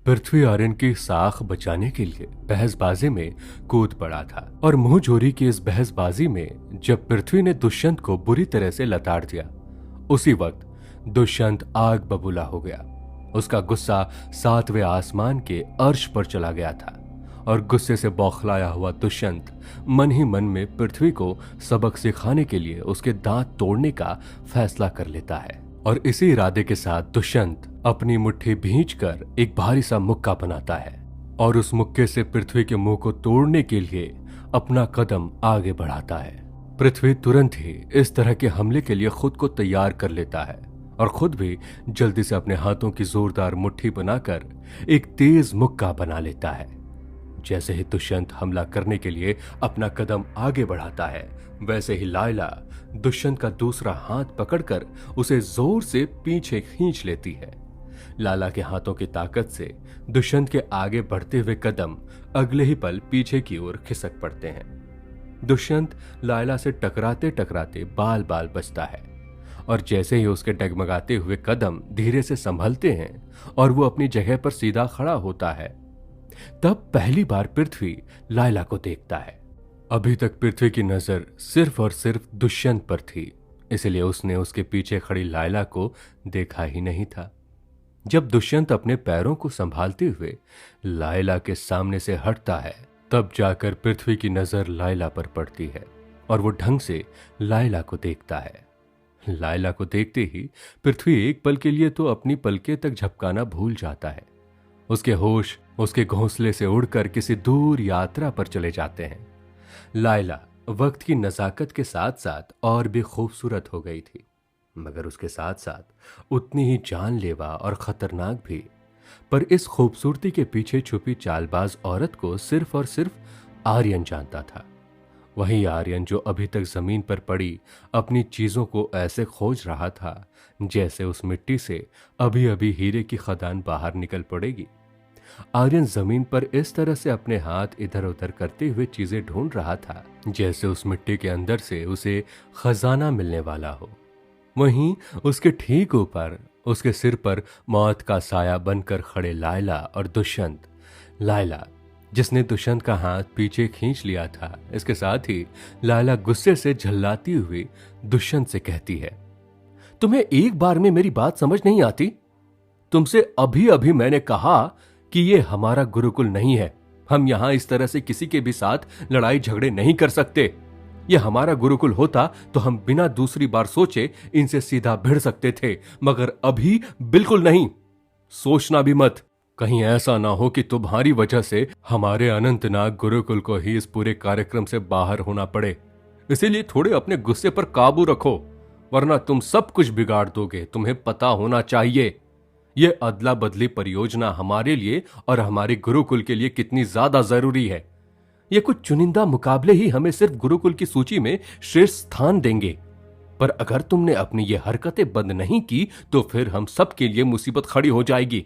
पृथ्वी आर्यन की साख बचाने के लिए बहसबाजी में कूद पड़ा था और मुंहजोरी की इस बहसबाजी में जब पृथ्वी ने दुष्यंत को बुरी तरह से लताड़ दिया, उसी वक्त दुष्यंत आग बबूला हो गया। उसका गुस्सा 7वें आसमान के अर्श पर चला गया था और गुस्से से बौखलाया हुआ दुष्यंत मन ही मन में पृथ्वी को सबक सिखाने के लिए उसके दांत तोड़ने का फैसला कर लेता है। और इसी इरादे के साथ दुष्यंत अपनी मुट्ठी भींचकर एक भारी सा मुक्का बनाता है और उस मुक्के से पृथ्वी के मुंह को तोड़ने के लिए अपना कदम आगे बढ़ाता है। पृथ्वी तुरंत ही इस तरह के हमले के लिए खुद को तैयार कर लेता है और खुद भी जल्दी से अपने हाथों की जोरदार मुट्ठी बनाकर एक तेज मुक्का बना लेता है। जैसे ही दुष्यंत हमला करने के लिए अपना कदम आगे बढ़ाता है, वैसे ही लायला दुष्यंत का दूसरा हाथ पकड़कर उसे जोर से पीछे खींच लेती है। लाला के हाथों की ताकत से दुष्यंत के आगे बढ़ते हुए कदम अगले ही पल पीछे की ओर खिसक पड़ते हैं। दुष्यंत लायला से टकराते टकराते बाल बाल बचता है और जैसे ही उसके डगमगाते हुए कदम धीरे से संभलते हैं और वो अपनी जगह पर सीधा खड़ा होता है, तब पहली बार पृथ्वी लायला को देखता है। अभी तक पृथ्वी की नजर सिर्फ और सिर्फ दुष्यंत पर थी, इसलिए उसने उसके पीछे खड़ी लायला को देखा ही नहीं था। जब दुष्यंत अपने पैरों को संभालते हुए लायला के सामने से हटता है, तब जाकर पृथ्वी की नजर लायला पर पड़ती है और वो ढंग से लायला को देखता है। लायला को देखते ही पृथ्वी एक पल के लिए तो अपनी पलकें तक झपकाना भूल जाता है। उसके होश उसके घोंसले से उड़कर किसी दूर यात्रा पर चले जाते हैं। लायला वक्त की नजाकत के साथ साथ और भी खूबसूरत हो गई थी, मगर उसके साथ साथ उतनी ही जानलेवा और खतरनाक भी। पर इस खूबसूरती के पीछे छुपी चालबाज औरत को सिर्फ और सिर्फ आर्यन जानता था। वही आर्यन जो अभी तक जमीन पर पड़ी अपनी चीजों को ऐसे खोज रहा था जैसे उस मिट्टी से अभी अभी हीरे की खदान बाहर निकल पड़ेगी। आर्यन जमीन पर इस तरह से अपने हाथ इधर उधर करते हुए चीजें ढूंढ रहा था जैसे उस मिट्टी के अंदर से उसे खजाना मिलने वाला हो। वहीं उसके ठीक ऊपर उसके सिर पर मौत का साया बनकर खड़े लायला और दुष्यंत। लायला जिसने दुष्यंत का हाथ पीछे खींच लिया था, इसके साथ ही लायला गुस्से से झल्लाती हुई दुष्यंत से कहती है, तुम्हें एक बार में मेरी बात समझ नहीं आती? तुमसे अभी अभी मैंने कहा कि ये हमारा गुरुकुल नहीं है। हम यहां इस तरह से किसी के भी साथ लड़ाई झगड़े नहीं कर सकते। ये हमारा गुरुकुल होता तो हम बिना दूसरी बार सोचे इनसे सीधा भिड़ सकते थे, मगर अभी बिल्कुल नहीं। सोचना भी मत, कहीं ऐसा ना हो कि तुम्हारी वजह से हमारे अनंतनाग गुरुकुल को ही इस पूरे कार्यक्रम से बाहर होना पड़े। इसीलिए थोड़े अपने गुस्से पर काबू रखो, वरना तुम सब कुछ बिगाड़ दोगे। तुम्हें पता होना चाहिए ये अदला बदली परियोजना हमारे लिए और हमारे गुरुकुल के लिए कितनी ज्यादा जरूरी है। ये कुछ चुनिंदा मुकाबले ही हमें सिर्फ गुरुकुल की सूची में श्रेष्ठ स्थान देंगे, पर अगर तुमने अपनी ये हरकतें बंद नहीं की तो फिर हम सब के लिए मुसीबत खड़ी हो जाएगी।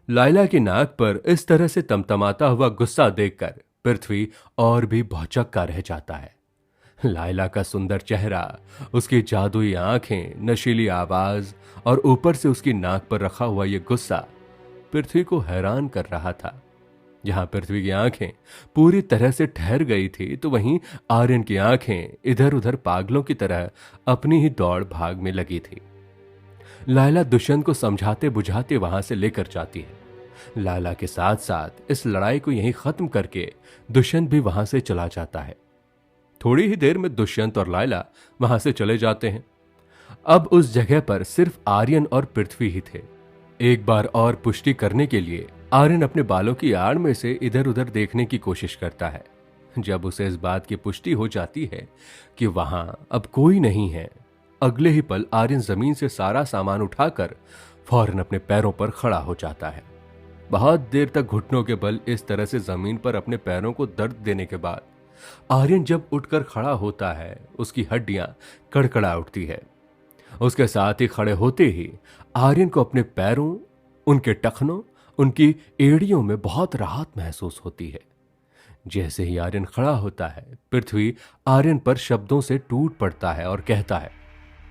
लायला की नाक पर इस तरह से तमतमाता हुआ गुस्सा देखकर पृथ्वी और भी भौचक्का रह जाता है। लायला का सुंदर चेहरा, उसकी जादुई आंखें, नशीली आवाज और ऊपर से उसकी नाक पर रखा हुआ यह गुस्सा पृथ्वी को हैरान कर रहा था। जहां पृथ्वी की आंखें पूरी तरह से ठहर गई थी, तो वहीं आर्यन की आंखें इधर उधर पागलों की तरह अपनी ही दौड़ भाग में लगी थी। लायला दुष्यंत को समझाते बुझाते वहां से लेकर जाती है। लायला के साथ साथ इस लड़ाई को यहीं खत्म करके दुष्यंत भी वहां से चला जाता है। थोड़ी ही देर में दुष्यंत और लायला वहां से चले जाते हैं। अब उस जगह पर सिर्फ आर्यन और पृथ्वी ही थे। एक बार और पुष्टि करने के लिए आर्यन अपने बालों की आड़ में से इधर उधर देखने की कोशिश करता है। जब उसे इस बात की पुष्टि हो जाती है कि वहां अब कोई नहीं है, अगले ही पल आर्यन जमीन से सारा सामान उठाकर फौरन अपने पैरों पर खड़ा हो जाता है। बहुत देर तक घुटनों के बल इस तरह से जमीन पर अपने पैरों को दर्द देने के बाद आर्यन जब उठकर खड़ा होता है, उसकी हड्डियां कड़कड़ा उठती है। उसके साथ ही खड़े होते ही आर्यन को अपने पैरों, उनके टखनों, उनकी एड़ियों में बहुत राहत महसूस होती है। जैसे ही आर्यन खड़ा होता है, पृथ्वी आर्यन पर शब्दों से टूट पड़ता है और कहता है,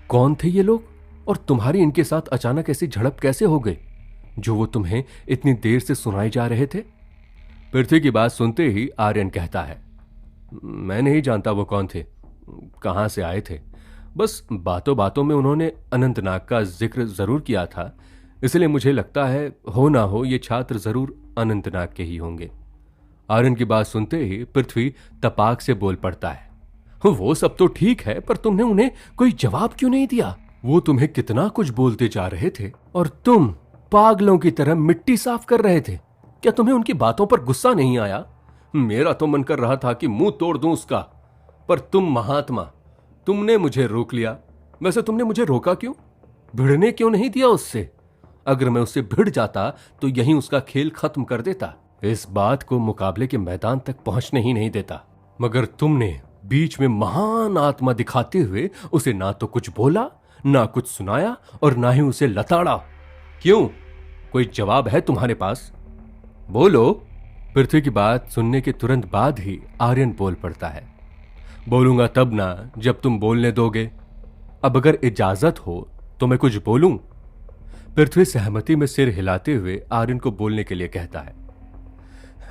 कौन थे ये लोग और तुम्हारी इनके साथ अचानक ऐसी झड़प कैसे हो गई? जो वो तुम्हें इतनी देर से सुनाए जा रहे थे? पृथ्वी की बात सुनते ही आर्यन कहता है, मैं नहीं जानता वो कौन थे, कहां से आए थे। बस बातों बातों में उन्होंने अनंतनाग का जिक्र जरूर किया था, इसलिए मुझे लगता है हो ना हो ये छात्र जरूर अनंतनाग के ही होंगे। आर्यन की बात सुनते ही पृथ्वी तपाक से बोल पड़ता है, वो सब तो ठीक है, पर तुमने उन्हें कोई जवाब क्यों नहीं दिया? वो तुम्हें कितना कुछ बोलते जा रहे थे और तुम पागलों की तरह मिट्टी साफ कर रहे थे। क्या तुम्हें उनकी बातों पर गुस्सा नहीं आया? मेरा तो मन कर रहा था कि मुंह तोड़ दूं उसका, पर तुम महात्मा, तुमने मुझे रोक लिया। वैसे तुमने मुझे रोका क्यों? भिड़ने क्यों नहीं दिया उससे? अगर मैं उससे भिड़ जाता तो यहीं उसका खेल खत्म कर देता, इस बात को मुकाबले के मैदान तक पहुंचने ही नहीं देता। मगर तुमने बीच में महान आत्मा दिखाते हुए उसे ना तो कुछ बोला, ना कुछ सुनाया और ना ही उसे लताड़ा। क्यों? कोई जवाब है तुम्हारे पास? बोलो। पृथ्वी की बात सुनने के तुरंत बाद ही आर्यन बोल पड़ता है, बोलूंगा तब ना जब तुम बोलने दोगे। अब अगर इजाजत हो तो मैं कुछ बोलूं? पृथ्वी सहमति में सिर हिलाते हुए आर्यन को बोलने के लिए कहता है,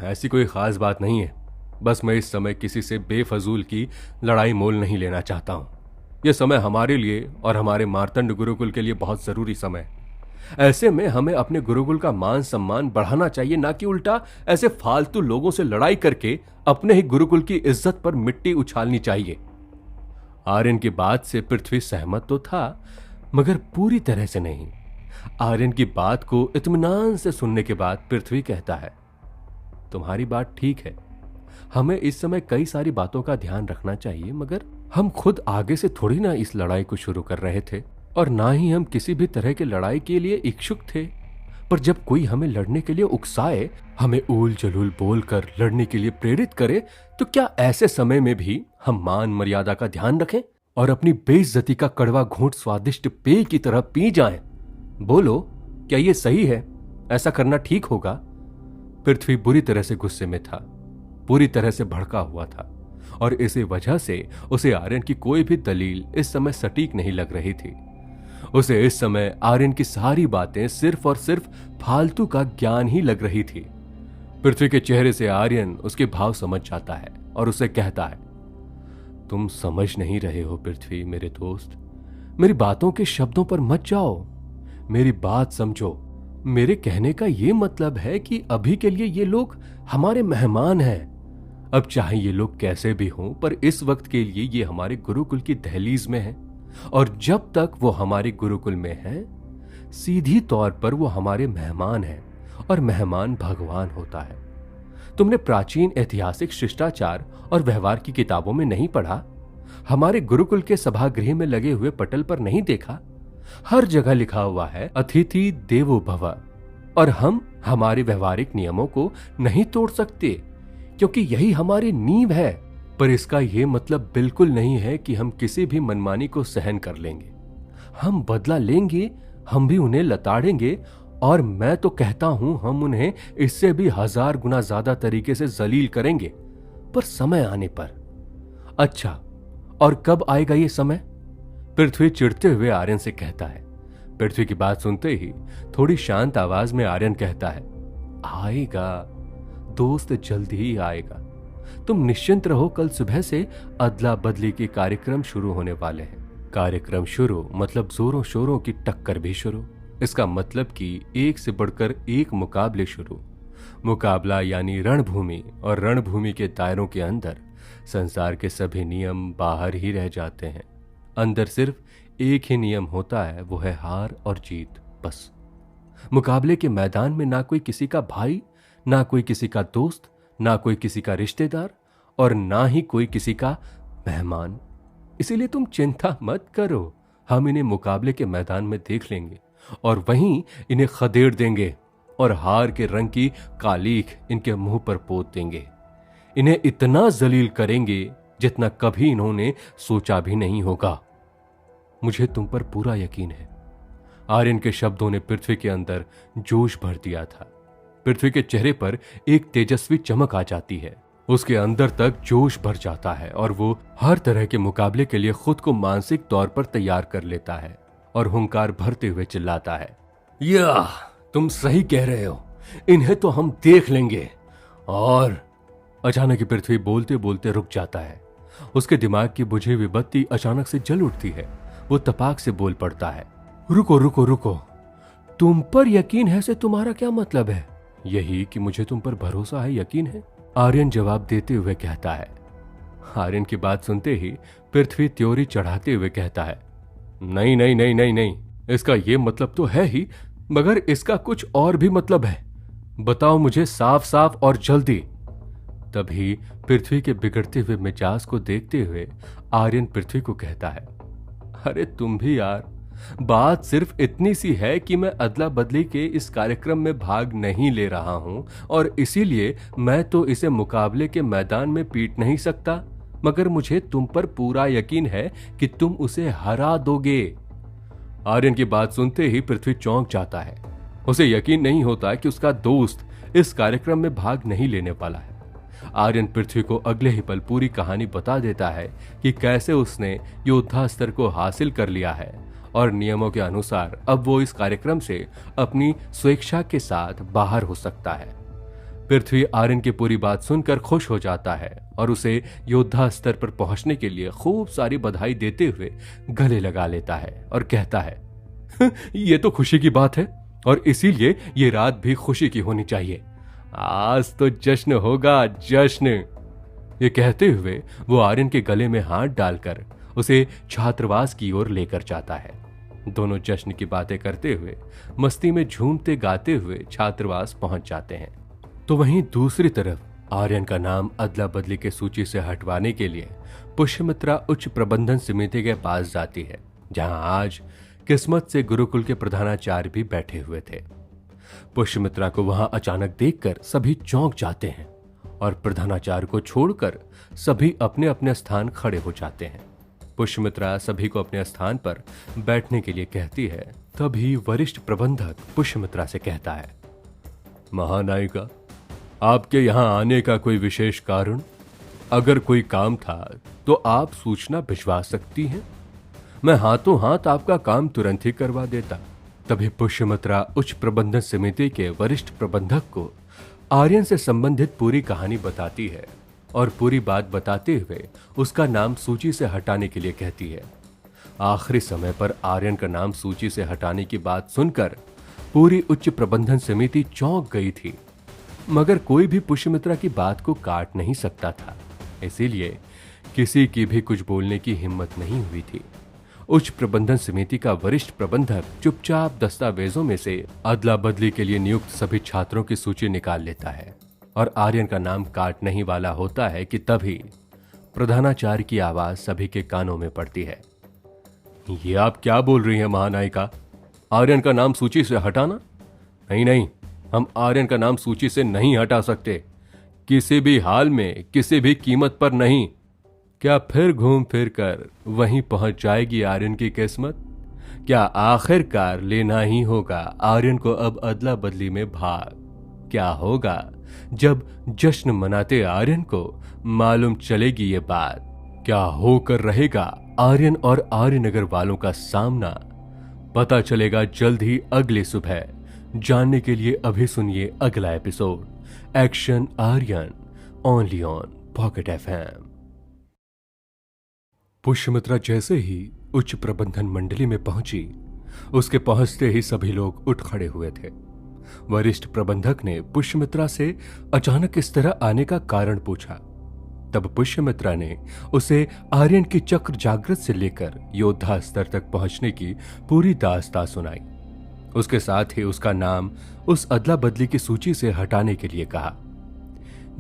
ऐसी कोई खास बात नहीं है, बस मैं इस समय किसी से बेफजूल की लड़ाई मोल नहीं लेना चाहता हूं। यह समय हमारे लिए और हमारे मार्तंड गुरुकुल के लिए बहुत जरूरी समय। ऐसे में हमें अपने गुरुकुल का मान सम्मान बढ़ाना चाहिए, ना कि उल्टा ऐसे फालतू लोगों से लड़ाई करके अपने ही गुरुकुल की इज्जत पर मिट्टी उछालनी चाहिए। आर्यन की बात से पृथ्वी सहमत तो था, मगर पूरी तरह से नहीं। आर्यन की बात को इत्मीनान से सुनने के बाद पृथ्वी कहता है, तुम्हारी बात ठीक है, हमें इस समय कई सारी बातों का ध्यान रखना चाहिए, मगर हम खुद आगे से थोड़ी ना इस लड़ाई को शुरू कर रहे थे और ना ही हम किसी भी तरह की लड़ाई के लिए इच्छुक थे। पर जब कोई हमें लड़ने के लिए उकसाए, हमें ऊल जलूल बोलकर लड़ने के लिए प्रेरित करे, तो क्या ऐसे समय में भी हम मान मर्यादा का ध्यान रखें और अपनी बेइज्जती का कड़वा घूंट स्वादिष्ट पेय की तरह पी जाएं? बोलो, क्या ये सही है? ऐसा करना ठीक होगा? पृथ्वी बुरी तरह से गुस्से में था, पूरी तरह से भड़का हुआ था और इसी वजह से उसे आर्यन की कोई भी दलील इस समय सटीक नहीं लग रही थी। उसे इस समय आर्यन की सारी बातें सिर्फ और सिर्फ फालतू का ज्ञान ही लग रही थी। पृथ्वी के चेहरे से आर्यन उसके भाव समझ जाता है और उसे कहता है, तुम समझ नहीं रहे हो पृथ्वी मेरे दोस्त, मेरी बातों के शब्दों पर मत जाओ, मेरी बात समझो। मेरे कहने का ये मतलब है कि अभी के लिए ये लोग हमारे मेहमान हैं। अब चाहे ये लोग कैसे भी हों, पर इस वक्त के लिए ये हमारे गुरुकुल की दहलीज में हैं और जब तक वो हमारे गुरुकुल में हैं, सीधी तौर पर वो हमारे मेहमान हैं और मेहमान भगवान होता है। तुमने प्राचीन ऐतिहासिक शिष्टाचार और व्यवहार की किताबों में नहीं पढ़ा? हमारे गुरुकुल के सभागृह में लगे हुए पटल पर नहीं देखा? हर जगह लिखा हुआ है अतिथि देवो भव, और हम हमारे व्यवहारिक नियमों को नहीं तोड़ सकते क्योंकि यही हमारी नींव है। पर इसका यह मतलब बिल्कुल नहीं है कि हम किसी भी मनमानी को सहन कर लेंगे। हम बदला लेंगे, हम भी उन्हें लताड़ेंगे और मैं तो कहता हूं हम उन्हें इससे भी 1000 गुना ज्यादा तरीके से जलील करेंगे, पर समय आने पर। अच्छा, और कब आएगा ये समय? पृथ्वी चिढ़ते हुए आर्यन से कहता है। पृथ्वी की बात सुनते ही थोड़ी शांत आवाज में आर्यन कहता है, आएगा दोस्त, जल्दी ही आएगा। तुम निश्चिंत रहो, कल सुबह से अदला बदली के कार्यक्रम शुरू होने वाले हैं। कार्यक्रम शुरू मतलब जोरों शोरों की टक्कर भी शुरू। इसका मतलब कि एक से बढ़कर एक मुकाबले शुरू। मुकाबला यानी रणभूमि, और रणभूमि के दायरों के अंदर संसार के सभी नियम बाहर ही रह जाते हैं। अंदर सिर्फ एक ही नियम होता है, वो है हार और जीत, बस। मुकाबले के मैदान में ना कोई किसी का भाई, ना कोई किसी का दोस्त, ना कोई किसी का रिश्तेदार और ना ही कोई किसी का मेहमान। इसीलिए तुम चिंता मत करो, हम इन्हें मुकाबले के मैदान में देख लेंगे और वहीं इन्हें खदेड़ देंगे और हार के रंग की कालीख इनके मुंह पर पोत देंगे। इन्हें इतना जलील करेंगे जितना कभी इन्होंने सोचा भी नहीं होगा। मुझे तुम पर पूरा यकीन है। आर्यन के शब्दों ने पृथ्वी के अंदर जोश भर दिया था। पृथ्वी के चेहरे पर एक तेजस्वी चमक आ जाती है, उसके अंदर तक जोश भर जाता है और वो हर तरह के मुकाबले के लिए खुद को मानसिक तौर पर तैयार कर लेता है और हुंकार भरते हुए चिल्लाता है, या तुम सही कह रहे हो, इन्हें तो हम देख लेंगे। और अचानक पृथ्वी बोलते बोलते रुक जाता है। उसके दिमाग की बुझी हुई बत्ती अचानक से जल उठती है। वो तपाक से बोल पड़ता है, रुको रुको रुको, तुम पर यकीन है से तुम्हारा क्या मतलब है? यही कि मुझे तुम पर भरोसा है, यकीन है, आर्यन जवाब देते हुए कहता है। आर्यन की बात सुनते ही पृथ्वी त्योरी चढ़ाते हुए कहता है, नहीं नहीं नहीं नहीं नहीं, इसका ये मतलब तो है ही, मगर इसका कुछ और भी मतलब है। बताओ मुझे साफ साफ और जल्दी। तभी पृथ्वी के बिगड़ते हुए मिजाज को देखते हुए आर्यन पृथ्वी को कहता है, अरे तुम भी यार, बात सिर्फ इतनी सी है कि मैं अदला बदली के इस कार्यक्रम में भाग नहीं ले रहा हूं और इसीलिए मैं तो इसे मुकाबले के मैदान में पीट नहीं सकता, मगर मुझे तुम पर पूरा यकीन है कि तुम उसे हरा दोगे। आर्यन की बात सुनते ही पृथ्वी चौंक जाता है। उसे यकीन नहीं होता कि उसका दोस्त इस कार्यक्रम में भाग नहीं लेने वाला है। आर्यन पृथ्वी को अगले ही पल पूरी कहानी बता देता है कि कैसे उसने योद्धा स्तर को हासिल कर लिया है और नियमों के अनुसार अब वो इस कार्यक्रम से अपनी स्वेच्छा के साथ बाहर हो सकता है। पृथ्वी आर्यन की पूरी बात सुनकर खुश हो जाता है और उसे योद्धा स्तर पर पहुंचने के लिए खूब सारी बधाई देते हुए गले लगा लेता है और कहता है, ये तो खुशी की बात है और इसीलिए ये रात भी खुशी की होनी चाहिए। आज तो जश्न होगा, जश्न। ये कहते हुए वो आर्यन के गले में हाथ डालकर उसे छात्रावास की ओर लेकर जाता है। दोनों जश्न की बातें करते हुए मस्ती में झूमते गाते हुए छात्रावास पहुंच जाते हैं। तो वहीं दूसरी तरफ आर्यन का नाम अदला बदली के सूची से हटवाने के लिए पुष्यमित्रा उच्च प्रबंधन समिति के पास जाती है, जहां आज किस्मत से गुरुकुल के प्रधानाचार्य भी बैठे हुए थे। पुष्यमित्रा को वहां अचानक देखकर सभी चौंक जाते हैं और प्रधानाचार्य को छोड़कर सभी अपने अपने स्थान खड़े हो जाते हैं। पुष्यमित्रा सभी को अपने स्थान पर बैठने के लिए कहती है। तभी वरिष्ठ प्रबंधक पुष्यमित्रा से कहता है, महानायिका, आपके यहां आने का कोई विशेष कारण? अगर कोई काम था तो आप सूचना भिजवा सकती हैं, मैं हाथों हाथ आपका काम तुरंत ही करवा देता। तभी पुष्यमित्रा उच्च प्रबंधन समिति के वरिष्ठ प्रबंधक को आर्यन से संबंधित पूरी कहानी बताती है और पूरी बात बताते हुए उसका नाम सूची से हटाने के लिए कहती है। आखिरी समय पर आर्यन का नाम सूची से हटाने की बात सुनकर पूरी उच्च प्रबंधन समिति चौंक गई थी, मगर कोई भी पुष्यमित्रा की बात को काट नहीं सकता था, इसीलिए किसी की भी कुछ बोलने की हिम्मत नहीं हुई थी। उच्च प्रबंधन समिति का वरिष्ठ प्रबंधक चुपचाप दस्तावेजों में से अदला बदली के लिए नियुक्त सभी छात्रों की सूची निकाल लेता है और आर्यन का नाम काटने ही वाला होता है कि तभी प्रधानाचार्य की आवाज सभी के कानों में पड़ती है। ये आप क्या बोल रही हैं महानायिका? आर्यन का नाम सूची से हटाना? नहीं नहीं, हम आर्यन का नाम सूची से नहीं हटा सकते, किसी भी हाल में, किसी भी कीमत पर नहीं। क्या फिर घूम फिर कर वहीं पहुंच जाएगी आर्यन की किस्मत? क्या आखिरकार लेना ही होगा आर्यन को अब अदला बदली में भाग? क्या होगा जब जश्न मनाते आर्यन को मालूम चलेगी ये बात? क्या होकर रहेगा आर्यन और आर्यनगर वालों का सामना? पता चलेगा जल्द ही अगली सुबह। जानने के लिए अभी सुनिए अगला episode action Aryan, only on pocket FM. Pushyamitra जैसे ही उच्च प्रबंधन मंडली में पहुंची, उसके पहुंचते ही सभी लोग उठ खड़े हुए थे। वरिष्ठ प्रबंधक ने पुष्यमित्रा से अचानक इस तरह आने का कारण पूछा। तब पुष्यमित्रा ने उसे आर्यन की चक्र जागृत से लेकर योद्धा स्तर तक पहुंचने की पूरी दास्तां सुनाई। उसके साथ ही उसका नाम उस अदला बदली की सूची से हटाने के लिए कहा।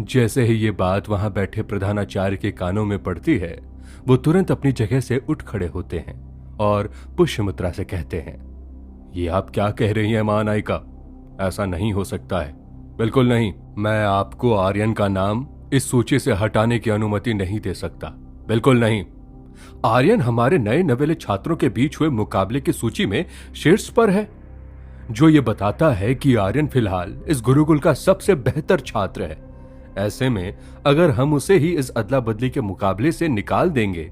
जैसे ही ये बात वहां बैठे प्रधानाचार्य के कानों में पड़ती है, वो तुरंत अपनी जगह से उठ खड़े होते हैं और पुष्यमित्रा से कहते हैं, ये आप क्या कह रही हैं महानायिका? ऐसा नहीं हो सकता है, बिल्कुल नहीं। मैं आपको आर्यन का नाम इस सूची से हटाने की अनुमति नहीं दे सकता, बिल्कुल नहीं। आर्यन हमारे नए नवेले छात्रों के बीच हुए मुकाबले की सूची में शीर्ष पर है, जो ये बताता है कि आर्यन फिलहाल इस गुरुकुल का सबसे बेहतर छात्र है। ऐसे में अगर हम उसे ही इस अदला बदली के मुकाबले से निकाल देंगे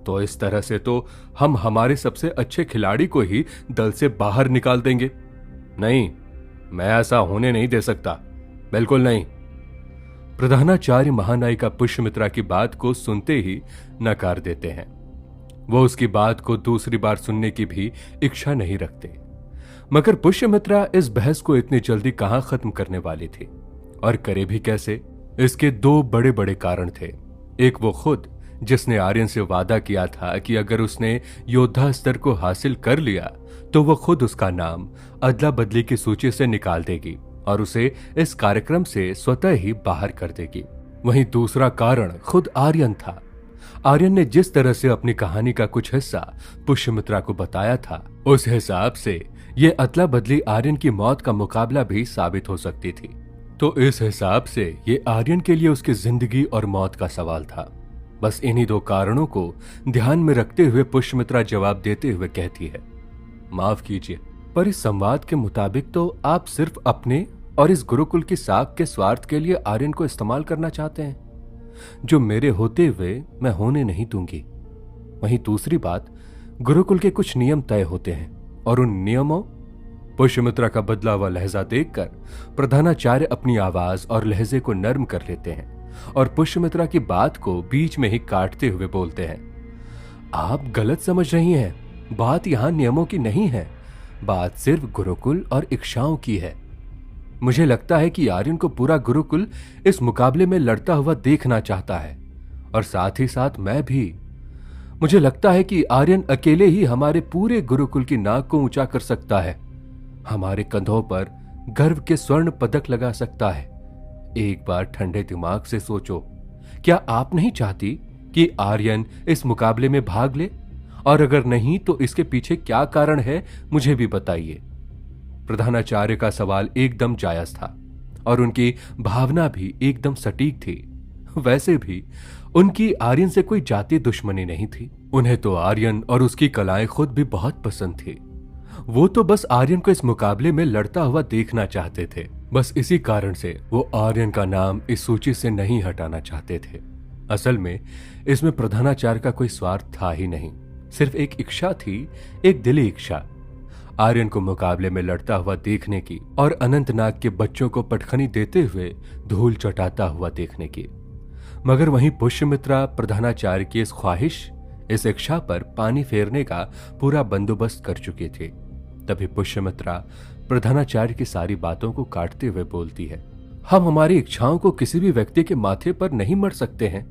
तो इस तरह से तो हम हमारे सबसे अच्छे खिलाड़ी को ही दल से बाहर निकाल देंगे। नहीं, मैं ऐसा होने नहीं दे सकता, बिल्कुल नहीं। प्रधानाचार्य महानायिका पुष्यमित्रा की बात को सुनते ही नकार देते हैं। वो उसकी बात को दूसरी बार सुनने की भी इच्छा नहीं रखते। मगर पुष्यमित्रा इस बहस को इतनी जल्दी कहां खत्म करने वाली थी, और करे भी कैसे। इसके दो बड़े बड़े कारण थे। एक वो खुद, जिसने आर्यन से वादा किया था कि अगर उसने योद्धा स्तर को हासिल कर लिया तो वो खुद उसका नाम अदला बदली की सूची से निकाल देगी और उसे इस कार्यक्रम से स्वतः ही बाहर कर देगी। वहीं दूसरा कारण खुद आर्यन था। आर्यन ने जिस तरह से अपनी कहानी का कुछ हिस्सा पुष्यमित्रा को बताया था, उस हिसाब से ये अदला बदली आर्यन की मौत का मुकाबला भी साबित हो सकती थी। तो इस हिसाब से ये आर्यन के लिए उसकी जिंदगी और मौत का सवाल था। बस इन्हीं दो कारणों को ध्यान में रखते हुए पुष्यमित्रा जवाब देते हुए कहती है, माफ कीजिए, पर इस संवाद के मुताबिक तो आप सिर्फ अपने और इस गुरुकुल की साख के स्वार्थ के लिए आर्यन को इस्तेमाल करना चाहते हैं, जो मेरे होते हुए मैं होने नहीं दूंगी। वहीं दूसरी बात, गुरुकुल के कुछ नियम तय होते हैं और उन नियमों। पुष्यमित्रा का बदला हुआ लहजा देखकर प्रधानाचार्य अपनी आवाज और लहजे को नर्म कर लेते हैं और पुष्यमित्रा की बात को बीच में ही काटते हुए बोलते हैं, आप गलत समझ रही हैं। बात यहां नियमों की नहीं है, बात सिर्फ गुरुकुल और इच्छाओं की है। मुझे लगता है कि आर्यन को पूरा गुरुकुल इस मुकाबले में लड़ता हुआ देखना चाहता है, और साथ ही साथ मैं भी। मुझे लगता है कि आर्यन अकेले ही हमारे पूरे गुरुकुल की नाक को ऊंचा कर सकता है, हमारे कंधों पर गर्व के स्वर्ण पदक लगा सकता है। एक बार ठंडे दिमाग से सोचो, क्या आप नहीं चाहती कि आर्यन इस मुकाबले में भाग ले? और अगर नहीं तो इसके पीछे क्या कारण है, मुझे भी बताइए। प्रधानाचार्य का सवाल एकदम जायज था और उनकी भावना भी एकदम सटीक थी। वैसे भी उनकी आर्यन से कोई जातीय दुश्मनी नहीं थी। उन्हें तो आर्यन और उसकी कलाएं खुद भी बहुत पसंद थी। वो तो बस आर्यन को इस मुकाबले में लड़ता हुआ देखना चाहते थे। बस इसी कारण से वो आर्यन का नाम इस सूची से नहीं हटाना चाहते थे। असल में इसमें प्रधानाचार्य का कोई स्वार्थ था ही नहीं, सिर्फ एक इच्छा थी, एक दिली इच्छा, आर्यन को मुकाबले में लड़ता हुआ देखने की और अनंतनाग के बच्चों को पटखनी देते हुए धूल चटाता हुआ देखने की। मगर वहीं पुष्यमित्रा प्रधानाचार्य की इस ख्वाहिश, इस इच्छा पर पानी फेरने का पूरा बंदोबस्त कर चुकी थी। तभी पुष्यमित्रा प्रधानाचार्य की सारी बातों को काटते हुए बोलती है, हम हमारी इच्छाओं को किसी भी व्यक्ति के माथे पर नहीं मर सकते हैं।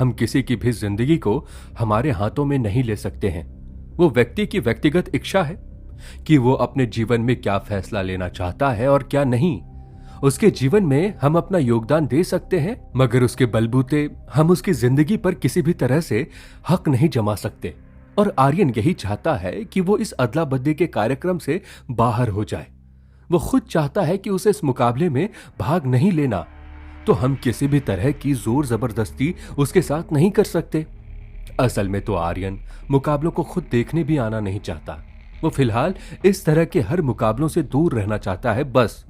हम किसी की भी जिंदगी को हमारे हाथों में नहीं ले सकते हैं। वो व्यक्ति की व्यक्तिगत इच्छा है कि वो अपने जीवन में क्या फैसला लेना चाहता है और क्या नहीं। उसके जीवन में हम अपना योगदान दे सकते हैं, मगर उसके बलबूते हम उसकी जिंदगी पर किसी भी तरह से हक नहीं जमा सकते। और आर्यन यही चाहता है कि वो इस अदला बदली के कार्यक्रम से बाहर हो जाए। वो खुद चाहता है कि उसे इस मुकाबले में भाग नहीं लेना, तो हम किसी भी तरह की जोर जबरदस्ती उसके साथ नहीं कर सकते। असल में तो आर्यन मुकाबलों को खुद देखने भी आना नहीं चाहता। वो फिलहाल इस तरह के हर मुकाबलों से दूर रहना चाहता है, बस।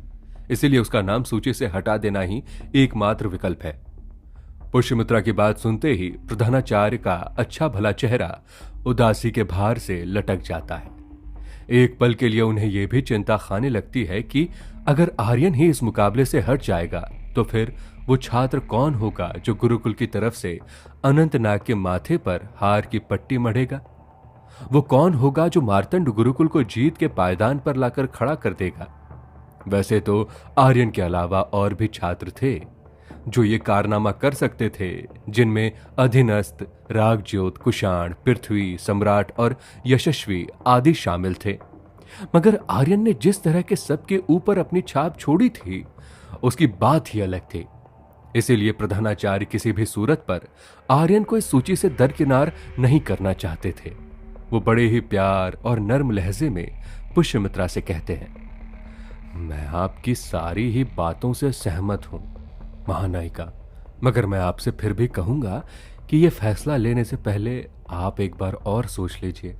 इसीलिए उसका नाम सूची से हटा देना ही एकमात्र विकल्प है। पुष्यमित्रा की बात सुनते ही प्रधानाचार्य का अच्छा भला चेहरा उदासी के भार से लटक जाता है। एक पल के लिए उन्हें यह भी चिंता खाने लगती है कि अगर आर्यन ही इस मुकाबले से हट जाएगा तो फिर वो छात्र कौन होगा जो गुरुकुल की तरफ से अनंतनाग के माथे पर हार की पट्टी मढ़ेगा। वो कौन होगा जो मार्तंड गुरुकुल को जीत के पायदान पर लाकर खड़ा कर देगा। वैसे तो आर्यन के अलावा और भी छात्र थे जो ये कारनामा कर सकते थे, जिनमें अधीनस्थ, रागज्योत, कुषाण, पृथ्वी, सम्राट और यशस्वी आदि शामिल थे। मगर आर्यन ने जिस तरह के सबके ऊपर अपनी छाप छोड़ी थी, उसकी बात ही अलग थी। इसीलिए प्रधानाचार्य किसी भी सूरत पर आर्यन को इस सूची से दरकिनार नहीं करना चाहते थे। वो बड़े ही प्यार और नर्म लहजे में पुष्यमित्रा से कहते हैं, मैं आपकी सारी ही बातों से सहमत हूं महानायिका, मगर मैं आपसे फिर भी कहूंगा कि यह फैसला लेने से पहले आप एक बार और सोच लीजिए।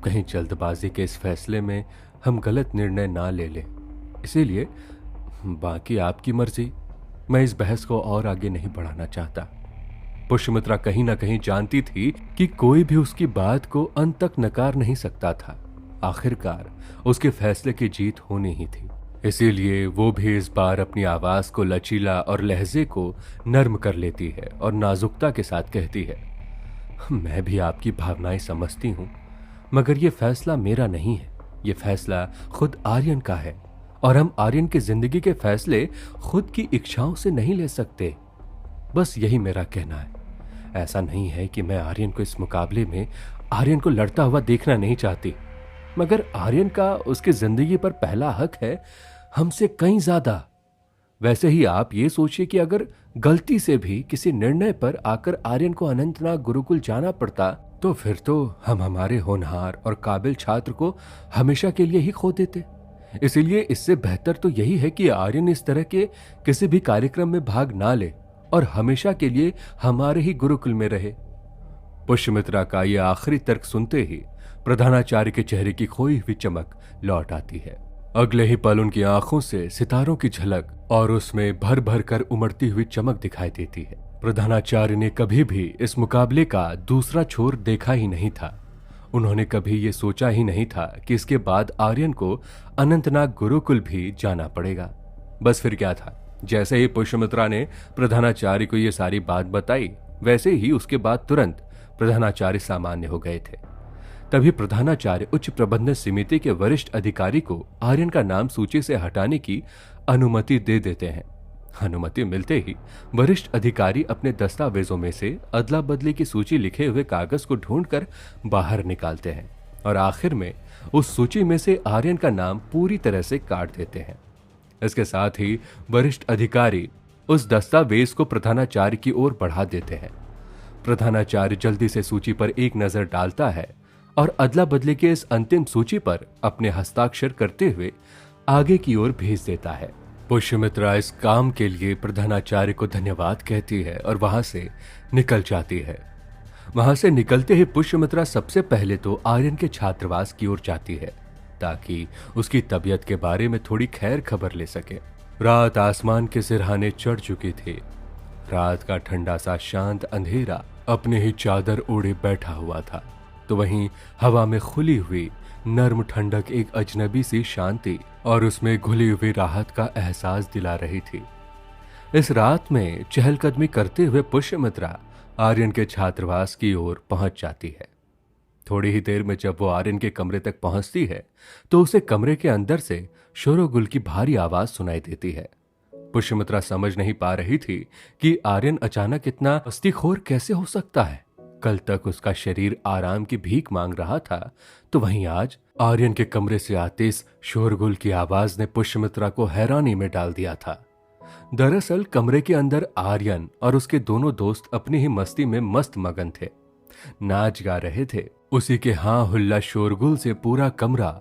कहीं जल्दबाजी के इस फैसले में हम गलत निर्णय ना ले लें। इसीलिए बाकी आपकी मर्जी, मैं इस बहस को और आगे नहीं बढ़ाना चाहता। पुष्यमित्रा कहीं ना कहीं जानती थी कि कोई भी उसकी बात को अंत तक नकार नहीं सकता था। आखिरकार उसके फैसले की जीत होनी ही थी। इसीलिए वो भी इस बार अपनी आवाज को लचीला और लहजे को नर्म कर लेती है और नाजुकता के साथ कहती है, मैं भी आपकी भावनाएं समझती हूं, मगर ये फैसला मेरा नहीं है। ये फैसला खुद आर्यन का है और हम आर्यन की जिंदगी के फैसले खुद की इच्छाओं से नहीं ले सकते। बस यही मेरा कहना है। ऐसा नहीं है कि मैं आर्यन को इस मुकाबले में आर्यन को लड़ता हुआ देखना नहीं चाहती, मगर आर्यन का उसकी जिंदगी पर पहला हक है, हमसे कहीं ज्यादा। वैसे ही आप ये सोचिए कि अगर गलती से भी किसी निर्णय पर आकर आर्यन को अनंतनाग गुरुकुल जाना पड़ता तो फिर तो हम हमारे होनहार और काबिल छात्र को हमेशा के लिए ही खो देते। इसीलिए इससे बेहतर तो यही है कि आर्यन इस तरह के किसी भी कार्यक्रम में भाग ना ले और हमेशा के लिए हमारे ही गुरुकुल में रहे। पुष्यमित्रा का यह आखिरी तर्क सुनते ही प्रधानाचार्य के चेहरे की खोई हुई चमक लौट आती है। अगले ही पल उनकी आंखों से सितारों की झलक और उसमें भर भर कर उमड़ती हुई चमक दिखाई देती है। प्रधानाचार्य ने कभी भी इस मुकाबले का दूसरा छोर देखा ही नहीं था। उन्होंने कभी ये सोचा ही नहीं था कि इसके बाद आर्यन को अनंतनाग गुरुकुल भी जाना पड़ेगा। बस फिर क्या था, जैसे ही पुष्यमित्रा ने प्रधानाचार्य को ये सारी बात बताई, वैसे ही उसके बाद तुरंत प्रधानाचार्य सामान्य हो गए थे। तभी प्रधानाचार्य उच्च प्रबंधन समिति के वरिष्ठ अधिकारी को आर्यन का नाम सूची से हटाने की अनुमति दे देते हैं। अनुमति मिलते ही वरिष्ठ अधिकारी अपने दस्तावेजों में से अदला बदली की सूची लिखे हुए कागज को ढूंढकर बाहर निकालते हैं और आखिर में उस सूची में से आर्यन का नाम पूरी तरह से काट देते हैं। इसके साथ ही वरिष्ठ अधिकारी उस दस्तावेज को प्रधानाचार्य की ओर बढ़ा देते हैं। प्रधानाचार्य जल्दी से सूची पर एक नजर डालता है और अदला बदली के इस अंतिम सूची पर अपने हस्ताक्षर करते हुए आगे की ओर भेज देता है। पुष्यमित्रा इस काम के लिए प्रधानाचार्य को धन्यवाद कहती है और वहां से निकल जाती है। वहां से निकलते ही पुष्यमित्रा सबसे पहले तो आर्यन के छात्रावास की ओर जाती है ताकि उसकी तबीयत के बारे में थोड़ी खैर खबर ले सके। रात आसमान के सिरहाने चढ़ चुकी थी। रात का ठंडा सा शांत अंधेरा अपने ही चादर ओढ़े बैठा हुआ था, तो वहीं हवा में खुली हुई नर्म ठंडक एक अजनबी सी शांति और उसमें घुली हुई राहत का एहसास दिला रही थी। इस रात में चहलकदमी करते हुए पुष्यमित्रा आर्यन के छात्रावास की ओर पहुंच जाती है। थोड़ी ही देर में जब वो आर्यन के कमरे तक पहुंचती है तो उसे कमरे के अंदर से शोरोगुल की भारी आवाज सुनाई देती है। पुष्यमित्रा समझ नहीं पा रही थी कि आर्यन अचानक इतना मस्तीखोर कैसे हो सकता है। कल तक उसका शरीर आराम की भीख मांग रहा था, तो वहीं आज आर्यन के कमरे से आते इस शोरगुल की आवाज ने पुष्यमित्रा को हैरानी में डाल दिया था। दरअसल कमरे के अंदर आर्यन और उसके दोनों दोस्त अपनी ही मस्ती में मस्त मगन थे, नाच गा रहे थे। उसी के हाँ हुल्ला शोरगुल से पूरा कमरा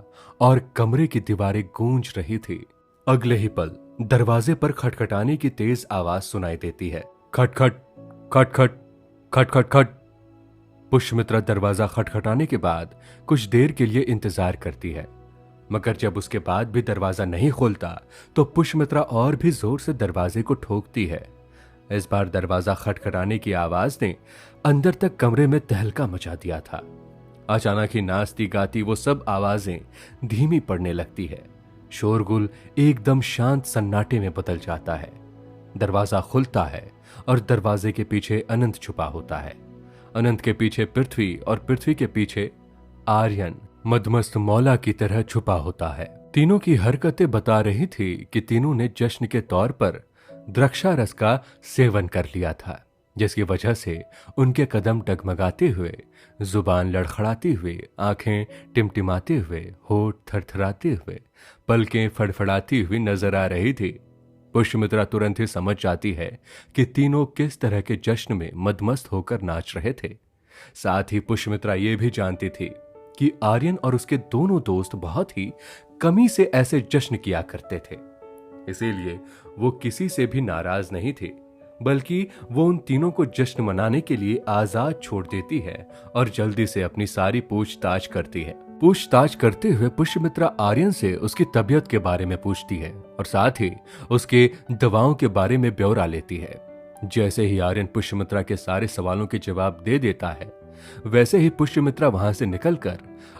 और कमरे की दीवारें गूंज रही थी। अगले ही पल दरवाजे पर खटखटाने की तेज आवाज सुनाई देती है। खटखट खटखट खटखट खट। पुष्यमित्रा दरवाजा खटखटाने के बाद कुछ देर के लिए इंतजार करती है, मगर जब उसके बाद भी दरवाजा नहीं खोलता तो पुष्यमित्रा और भी जोर से दरवाजे को ठोकती है। इस बार दरवाजा खटखटाने की आवाज ने अंदर तक कमरे में तहलका मचा दिया था। अचानक ही नाचती गाती वो सब आवाजें धीमी पड़ने लगती है। शोरगुल एकदम शांत सन्नाटे में बदल जाता है। दरवाजा खुलता है और दरवाजे के पीछे अनंत छुपा होता है। अनंत के पीछे पृथ्वी और पृथ्वी के पीछे आर्यन मदमस्त मौला की तरह छुपा होता है। तीनों की हरकतें बता रही थी कि तीनों ने जश्न के तौर पर द्राक्षारस का सेवन कर लिया था, जिसकी वजह से उनके कदम डगमगाते हुए, जुबान लड़खड़ाती हुई, आंखें टिमटिमाते हुए, होठ थरथराते हुए, पलकें फड़फड़ाती हुई नजर आ रही थी। पुष्यमित्रा तुरंत ही समझ जाती है कि तीनों किस तरह के जश्न में मदमस्त होकर नाच रहे थे। साथ ही पुष्यमित्रा ये भी जानती थी कि आर्यन और उसके दोनों दोस्त बहुत ही कमी से ऐसे जश्न किया करते थे, इसीलिए वो किसी से भी नाराज नहीं थे, बल्कि वो उन तीनों को जश्न मनाने के लिए आजाद छोड़ देती है और जल्दी से अपनी सारी पूछताछ करती है। पूछताछ करते हुए पुष्यमित्रा आर्यन से उसकी तबीयत के बारे में पूछती है और साथ ही उसके दवाओं के बारे में ब्यौरा लेती है। जैसे ही आर्यन पुष्यमित्रा के सारे सवालों के जवाब दे देता है, वैसे ही पुष्यमित्रा वहां से निकलकर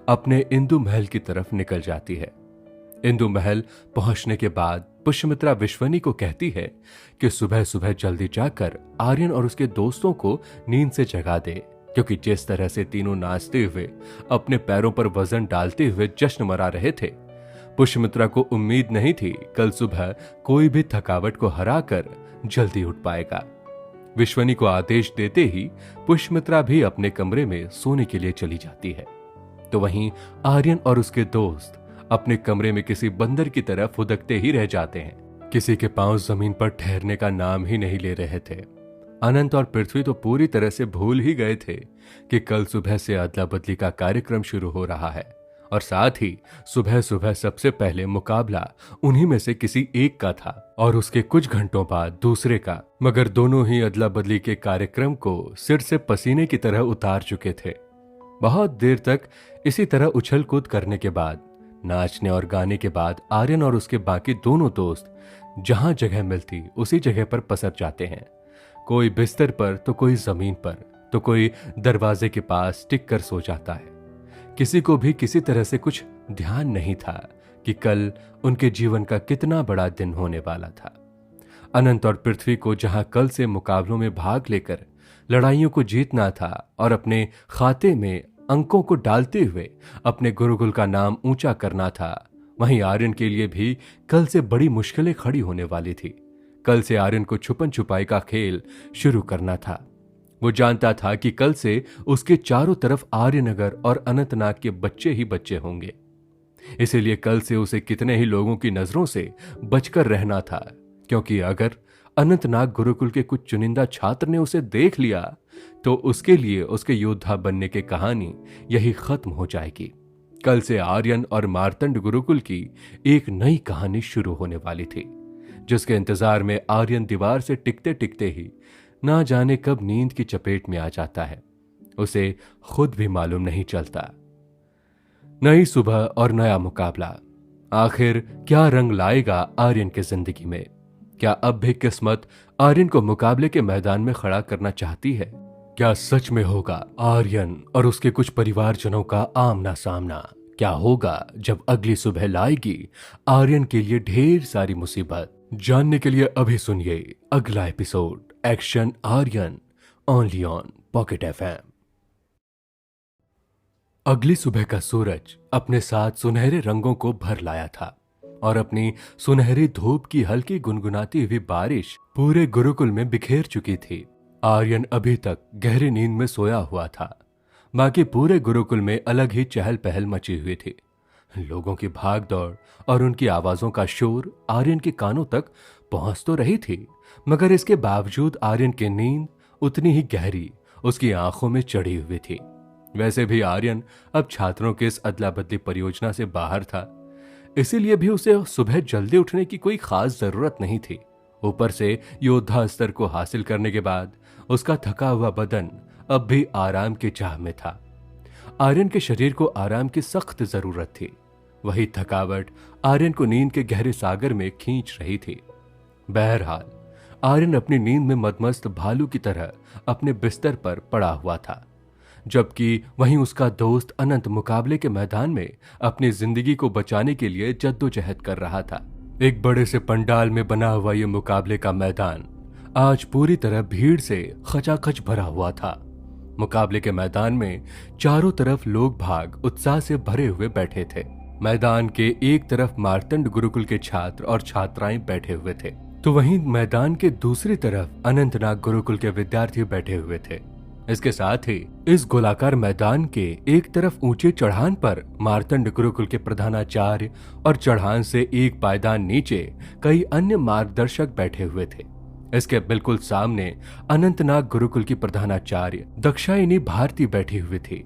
अपने इंदु महल की तरफ निकल जाती है। इंदु महल पहुंचने के बाद पुष्यमित्रा विश्वनी को कहती है कि सुबह सुबह जल्दी जाकर आर्यन और उसके दोस्तों को नींद से जगा दे, क्योंकि जिस तरह से तीनों नाचते हुए अपने पैरों पर वजन डालते हुए जश्न मना रहे थे, पुष्यमित्रा को उम्मीद नहीं थी कल सुबह कोई भी थकावट को हराकर जल्दी उठ पाएगा। विश्वनी को आदेश देते ही पुष्यमित्रा भी अपने कमरे में सोने के लिए चली जाती है। तो वहीं आर्यन और उसके दोस्त अपने कमरे में किसी बंदर की तरह फुदकते ही रह जाते हैं। किसी के पांव जमीन पर ठहरने का नाम ही नहीं ले रहे थे। अनंत और पृथ्वी तो पूरी तरह से भूल ही गए थे कि कल सुबह से अदला बदली का कार्यक्रम शुरू हो रहा है, और साथ ही सुबह सुबह सबसे पहले मुकाबला उन्हीं में से किसी एक का था और उसके कुछ घंटों बाद दूसरे का। मगर दोनों ही अदला बदली के कार्यक्रम को सिर से पसीने की तरह उतार चुके थे। बहुत देर तक इसी तरह उछल कूद करने के बाद, नाचने और गाने के बाद आर्यन और उसके बाकी दोनों दोस्त जहां जगह मिलती उसी जगह पर पसर जाते हैं। कोई बिस्तर पर तो कोई जमीन पर तो कोई दरवाजे के पास टिक कर सो जाता है। किसी को भी किसी तरह से कुछ ध्यान नहीं था कि कल उनके जीवन का कितना बड़ा दिन होने वाला था। अनंत और पृथ्वी को जहां कल से मुकाबलों में भाग लेकर लड़ाइयों को जीतना था और अपने खाते में अंकों को डालते हुए अपने गुरुकुल का नाम ऊंचा करना था, वहीं आर्यन के लिए भी कल से बड़ी मुश्किलें खड़ी होने वाली थी। कल से आर्यन को छुपन छुपाई का खेल शुरू करना था। वो जानता था कि कल से उसके चारों तरफ आर्यनगर और अनंतनाग के बच्चे ही बच्चे होंगे। इसीलिए कल से उसे कितने ही लोगों की नजरों से बचकर रहना था, क्योंकि अगर अनंतनाग गुरुकुल के कुछ चुनिंदा छात्र ने उसे देख लिया तो उसके लिए उसके योद्धा बनने की कहानी यही खत्म हो जाएगी। कल से आर्यन और मार्तंड गुरुकुल की एक नई कहानी शुरू होने वाली थी, जिसके इंतजार में आर्यन दीवार से टिकते टिकते ही ना जाने कब नींद की चपेट में आ जाता है। उसे खुद भी मालूम नहीं चलता। नई सुबह और नया मुकाबला, आखिर क्या रंग लाएगा आर्यन की जिंदगी में? क्या अब भी किस्मत आर्यन को मुकाबले के मैदान में खड़ा करना चाहती है? क्या सच में होगा आर्यन और उसके कुछ परिवारजनों का आमना सामना? क्या होगा जब अगली सुबह लाएगी आर्यन के लिए ढेर सारी मुसीबत? जानने के लिए अभी सुनिए अगला episode action Aryan, only on pocket FM. अगली सुबह का सूरज अपने साथ सुनहरे रंगों को भर लाया था और अपनी सुनहरी धूप की हल्की गुनगुनाती हुई बारिश पूरे गुरुकुल में बिखेर चुकी थी। आर्यन अभी तक गहरी नींद में सोया हुआ था। बाकी पूरे गुरुकुल में अलग ही चहल पहल मची हुई थी। लोगों की भाग दौड़ और उनकी आवाजों का शोर आर्यन के कानों तक पहुंच तो रही थी, मगर इसके बावजूद आर्यन की नींद उतनी ही गहरी उसकी आंखों में चढ़ी हुई थी। वैसे भी आर्यन अब छात्रों के इस अदला बदली परियोजना से बाहर था, इसीलिए भी उसे सुबह जल्दी उठने की कोई खास जरूरत नहीं थी। ऊपर से योद्धा स्तर को हासिल करने के बाद उसका थका हुआ बदन अब भी आराम की चाह में था। आर्यन के शरीर को आराम की सख्त जरूरत थी। वही थकावट आर्यन को नींद के गहरे सागर में खींच रही थी। बहरहाल आर्यन अपनी नींद में मदमस्त भालू की तरह अपने बिस्तर पर पड़ा हुआ था, जबकि वहीं उसका दोस्त अनंत मुकाबले के मैदान में अपनी जिंदगी को बचाने के लिए जद्दोजहद कर रहा था। एक बड़े से पंडाल में बना हुआ ये मुकाबले का मैदान आज पूरी तरह भीड़ से खचाखच भरा हुआ था। मुकाबले के मैदान में चारों तरफ लोग भाग उत्साह से भरे हुए बैठे थे। मैदान के एक तरफ मार्तंड गुरुकुल के छात्र और छात्राएं बैठे हुए थे, तो वहीं मैदान के दूसरी तरफ अनंतनाग गुरुकुल के विद्यार्थी बैठे हुए थे। इसके साथ ही इस गोलाकार मैदान के एक तरफ ऊंचे चढ़ान पर मार्तंड गुरुकुल के प्रधानाचार्य और चढ़ान से एक पायदान नीचे कई अन्य मार्गदर्शक बैठे हुए थे। इसके बिल्कुल सामने अनंतनाग गुरुकुल की प्रधानाचार्य दक्षायनी भारती बैठी हुई थी।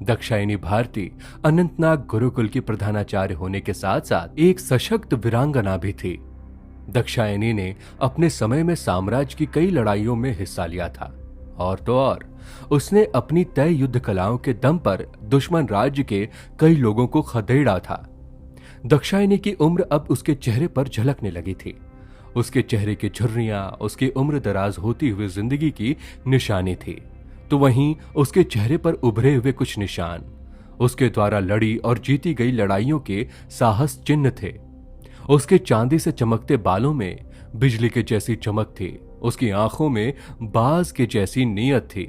दक्षायनी भारती अनंतनाग गुरुकुल की प्रधानाचार्य होने के साथ साथ एक सशक्त वीरांगना भी थी। दक्षायनी ने अपने समय में साम्राज्य की कई लड़ाइयों में हिस्सा लिया था, और तो और उसने अपनी तय युद्ध कलाओं के दम पर दुश्मन राज्य के कई लोगों को खदेड़ा था। दक्षायनी की उम्र अब उसके चेहरे पर झलकने लगी थी। उसके चेहरे की झुर्रियां उसकी उम्र दराज होती हुई जिंदगी की निशानी थी, तो वहीं उसके चेहरे पर उभरे हुए कुछ निशान उसके द्वारा लड़ी और जीती गई लड़ाइयों के साहस चिन्ह थे। उसके चांदी से चमकते बालों में बिजली के जैसी चमक थी। उसकी आंखों में बाज के जैसी नीयत थी,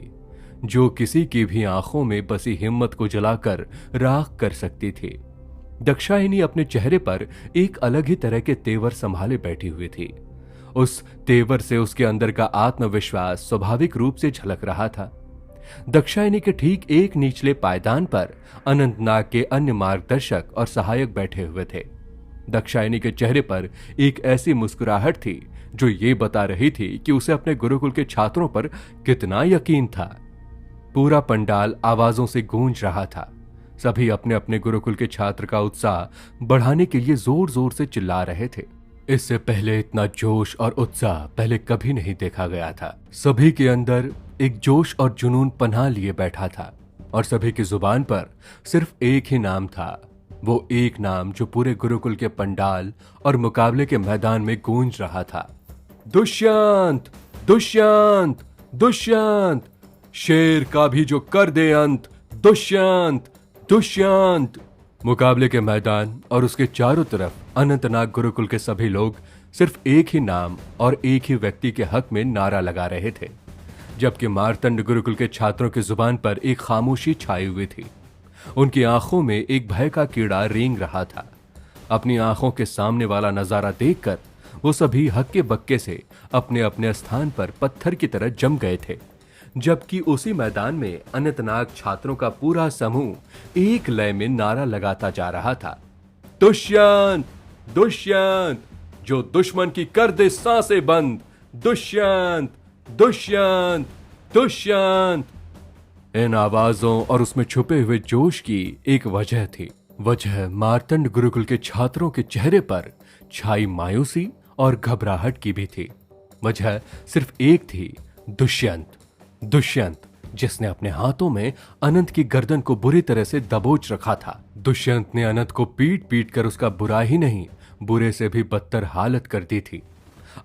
जो किसी की भी आंखों में बसी हिम्मत को जलाकर राख कर सकती थी। दाक्षायणी अपने चेहरे पर एक अलग ही तरह के तेवर संभाले बैठी हुई थी। उस तेवर से उसके अंदर का आत्मविश्वास स्वाभाविक रूप से झलक रहा था। दाक्षायणी के ठीक एक निचले पायदान पर अनंतनाग के अन्य मार्गदर्शक और सहायक बैठे हुए थे। दाक्षायणी के चेहरे पर एक ऐसी मुस्कुराहट थी जो ये बता रही थी कि उसे अपने गुरुकुल के छात्रों पर कितना यकीन था। पूरा पंडाल आवाजों से गूंज रहा था। सभी अपने अपने गुरुकुल के छात्र का उत्साह बढ़ाने के लिए जोर जोर से चिल्ला रहे थे। इससे पहले इतना जोश और उत्साह पहले कभी नहीं देखा गया था। सभी के अंदर एक जोश और जुनून पनाह लिए बैठा था और सभी की जुबान पर सिर्फ एक ही नाम था। वो एक नाम जो पूरे गुरुकुल के पंडाल और मुकाबले के मैदान में गूंज रहा था। दुष्यंत, दुष्यंत, दुष्यंत, शेर का भी जो कर दे अंत, दुष्यंत, दुष्यंत। मुकाबले के मैदान और उसके चारों तरफ अनंतनाग गुरुकुल के सभी लोग सिर्फ एक ही नाम और एक ही व्यक्ति के हक में नारा लगा रहे थे, जबकि मार्तंड गुरुकुल के छात्रों की जुबान पर एक खामोशी छाई हुई थी। उनकी आंखों में एक भय का कीड़ा रेंग रहा था। अपनी आंखों के सामने वाला नजारा देखकर वो सभी हक्के बक्के से अपने अपने स्थान पर पत्थर की तरह जम गए थे, जबकि उसी मैदान में अनंतनाग छात्रों का पूरा समूह एक लय में नारा लगाता जा रहा था। दुष्यंत, दुष्यंत, जो दुश्मन की कर दे सांसें बंद, दुष्यंत, दुष्यंत, दुष्यंत। इन आवाजों और उसमें छुपे हुए जोश की एक वजह थी। वजह मार्तंड गुरुकुल के छात्रों के चेहरे पर छाई मायूसी और घबराहट की भी थी। वजह सिर्फ एक थी, दुष्यंत। दुष्यंत जिसने अपने हाथों में अनंत की गर्दन को बुरी तरह से दबोच रखा था। दुष्यंत ने अनंत को पीट पीट कर उसका बुरा ही नहीं, बुरे से भी बदतर हालत कर दी थी।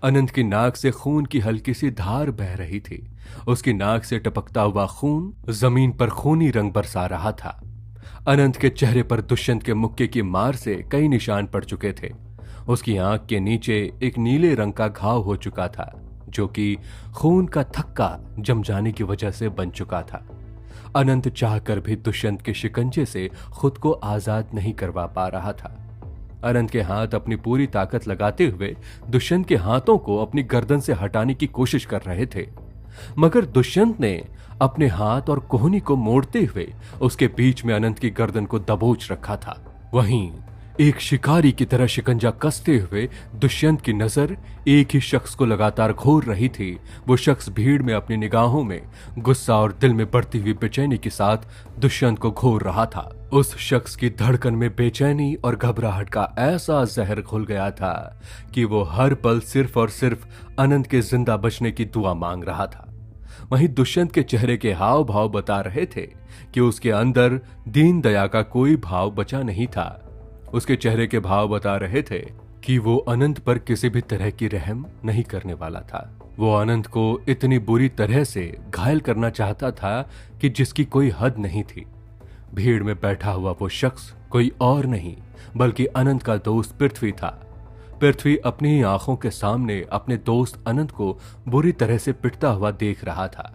अनंत की नाक से खून की हल्की सी धार बह रही थी। उसकी नाक से टपकता हुआ खून जमीन पर खूनी रंग बरसा रहा था। अनंत के चेहरे पर दुष्यंत के मुक्के की मार से कई निशान पड़ चुके थे। उसकी आंख के नीचे एक नीले रंग का घाव हो चुका था, जो कि खून का थक्का जम जाने की वजह से बन चुका था। अनंत चाहकर भी दुष्यंत के शिकंजे से खुद को आजाद नहीं करवा पा रहा था। अनंत के हाथ अपनी पूरी ताकत लगाते हुए दुष्यंत के हाथों को अपनी गर्दन से हटाने की कोशिश कर रहे थे, मगर दुष्यंत ने अपने हाथ और कोहनी को मोड़ते हुए उसके बीच में अनंत की गर्दन को दबोच रखा था। वहीं एक शिकारी की तरह शिकंजा कसते हुए दुष्यंत की नजर एक ही शख्स को लगातार घूर रही थी। वो शख्स भीड़ में अपनी निगाहों में गुस्सा और दिल में बढ़ती हुई बेचैनी के साथ दुष्यंत को घूर रहा था। उस शख्स की धड़कन में बेचैनी और घबराहट का ऐसा जहर घुल गया था कि वो हर पल सिर्फ और सिर्फ अनंत के जिंदा बचने की दुआ मांग रहा था। वहीं दुष्यंत के चेहरे के हाव भाव बता रहे थे कि उसके अंदर दीन दया का कोई भाव बचा नहीं था। उसके चेहरे के भाव बता रहे थे कि वो अनंत पर किसी भी तरह की रहम नहीं करने वाला था। वो अनंत को इतनी बुरी तरह से घायल करना चाहता था कि जिसकी कोई हद नहीं थी। भीड़ में बैठा हुआ वो शख्स कोई और नहीं बल्कि अनंत का दोस्त पृथ्वी था। पृथ्वी अपनी ही आंखों के सामने अपने दोस्त अनंत को बुरी तरह से पिटता हुआ देख रहा था।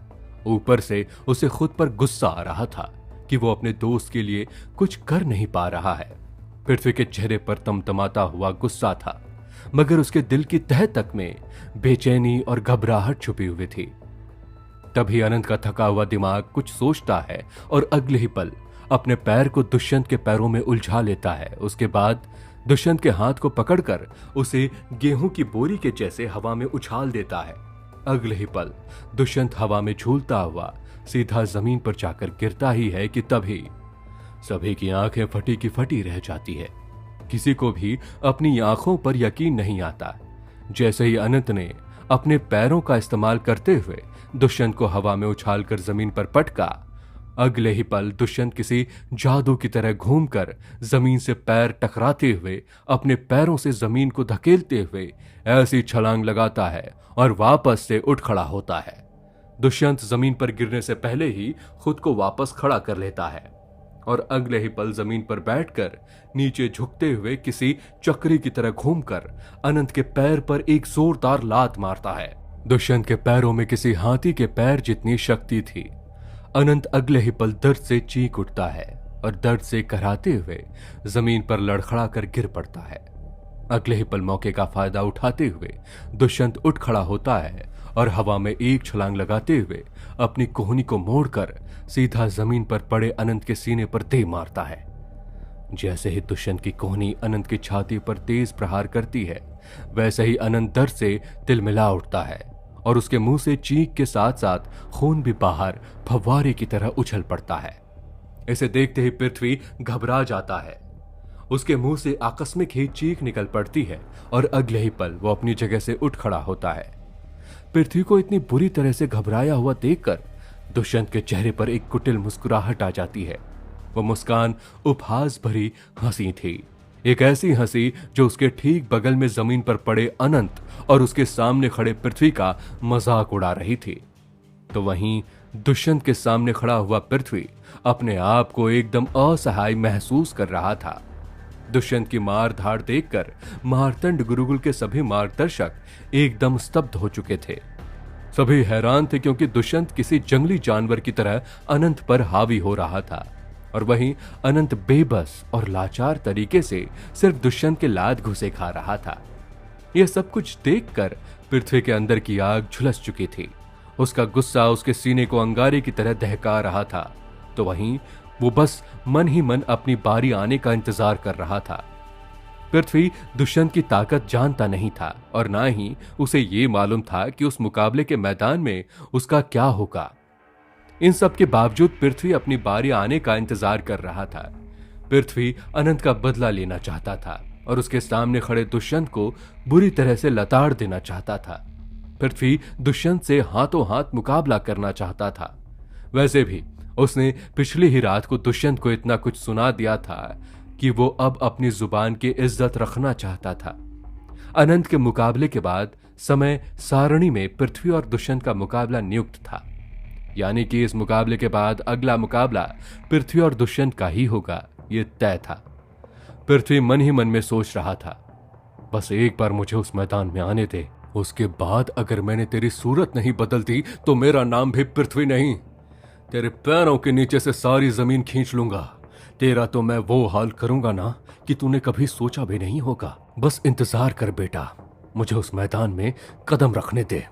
ऊपर से उसे खुद पर गुस्सा आ रहा था कि वो अपने दोस्त के लिए कुछ कर नहीं पा रहा है। पृथ्वी के चेहरे पर तमतमाता हुआ गुस्सा था, मगर उसके दिल की तह तक में बेचैनी और घबराहट छुपी हुई थी। तभी अनंत का थका हुआ दिमाग कुछ सोचता है और अगले ही पल अपने पैर को दुष्यंत के पैरों में उलझा लेता है। उसके बाद दुष्यंत के हाथ को पकड़कर उसे गेहूं की बोरी के जैसे हवा में उछाल देता है। अगले ही पल दुष्यंत हवा में झूलता हुआ सीधा जमीन पर जाकर गिरता ही है कि तभी सभी की आंखें फटी की फटी रह जाती है। किसी को भी अपनी आंखों पर यकीन नहीं आता। जैसे ही अनंत ने अपने पैरों का इस्तेमाल करते हुए दुष्यंत को हवा में उछालकर जमीन पर पटका, अगले ही पल दुष्यंत किसी जादू की तरह घूमकर जमीन से पैर टकराते हुए अपने पैरों से जमीन को धकेलते हुए ऐसी छलांग लगाता है और वापस से उठ खड़ा होता है। दुष्यंत जमीन पर गिरने से पहले ही खुद को वापस खड़ा कर लेता है। और अगले ही पल जमीन पर बैठकर नीचे झुकते हुए किसी चक्री की तरह घूमकर अनंत के पैर पर एक जोरदार लात मारता है। दुष्यंत के पैरों में किसी हाथी के पैर जितनी शक्ति थी। अनंत अगले ही पल दर्द से चीख उठता है और दर्द से कराहते हुए जमीन पर लड़खड़ा कर गिर पड़ता है। अगले ही पल मौके का फायदा उठाते हुए दुष्यंत उठ खड़ा होता है और हवा में एक छलांग लगाते हुए अपनी कोहनी को मोड़कर सीधा जमीन पर पड़े अनंत के सीने पर दे मारता है। जैसे ही दुष्यंत की कोहनी अनंत की छाती पर तेज प्रहार करती है, वैसे ही अनंत दर्द से तिलमिला उठता है और उसके मुंह से चीख के साथ साथ खून भी बाहर फव्वारे की तरह उछल पड़ता है। इसे देखते ही पृथ्वी घबरा जाता है। उसके मुंह से आकस्मिक ही चीख निकल पड़ती है और अगले ही पल वो अपनी जगह से उठ खड़ा होता है। पृथ्वी को इतनी बुरी तरह से घबराया हुआ देखकर दुष्यंत के चेहरे पर एक कुटिल मुस्कुराहट आ जाती है। वो मुस्कान उपहास भरी हंसी थी, एक ऐसी हंसी जो उसके ठीक बगल में जमीन पर पड़े अनंत और उसके सामने खड़े पृथ्वी का मजाक उड़ा रही थी। तो वहीं दुष्यंत के सामने खड़ा हुआ पृथ्वी अपने आप को एकदम असहाय महसूस कर रहा था। दुष्यंत की मार धाड़ देखकर मारतंड गुरुकुल के सभी मार्गदर्शक एकदम स्तब्ध हो चुके थे। सभी हैरान थे क्योंकि दुष्यंत किसी जंगली जानवर की तरह अनंत पर हावी हो रहा था और वहीं अनंत बेबस और लाचार तरीके से सिर्फ दुष्यंत के लात घुसे खा रहा था। यह सब कुछ देखकर पृथ्वी के अंदर की आग झुलस चुकी थी। उसका गुस्सा उसके सीने को अंगारे की तरह दहका रहा था। तो वहीं वो बस मन ही मन अपनी बारी आने का इंतजार कर रहा था। पृथ्वी दुष्यंत की ताकत जानता नहीं था और ना ही उसे ये मालूम था कि उस मुकाबले के मैदान में उसका क्या होगा। इन सब के बावजूद पृथ्वी अपनी बारी आने का इंतजार कर रहा था। पृथ्वी अनंत का बदला लेना चाहता था और उसके सामने खड़े दुष्यंत को बुरी तरह से लताड़ देना चाहता था। पृथ्वी दुष्यंत से हाथों हाथ मुकाबला करना चाहता था। वैसे भी उसने पिछली ही रात को दुष्यंत को इतना कुछ सुना दिया था कि वो अब अपनी जुबान की इज्जत रखना चाहता था। अनंत के मुकाबले के बाद समय सारणी में पृथ्वी और दुष्यंत का मुकाबला नियुक्त था, यानी कि इस मुकाबले के बाद अगला मुकाबला पृथ्वी और दुष्यंत का ही होगा, ये तय था। पृथ्वी मन ही मन में सोच रहा था, बस एक बार मुझे उस मैदान में आने दे, उसके बाद अगर मैंने तेरी सूरत नहीं बदल दी तो मेरा नाम भी पृथ्वी नहीं। तेरे पैरों के नीचे से सारी जमीन खींच लूंगा। तेरा तो मैं वो हाल करूंगा ना कि तूने कभी सोचा भी नहीं होगा। बस इंतजार कर बेटा, मुझे उस मैदान में कदम रखने दे।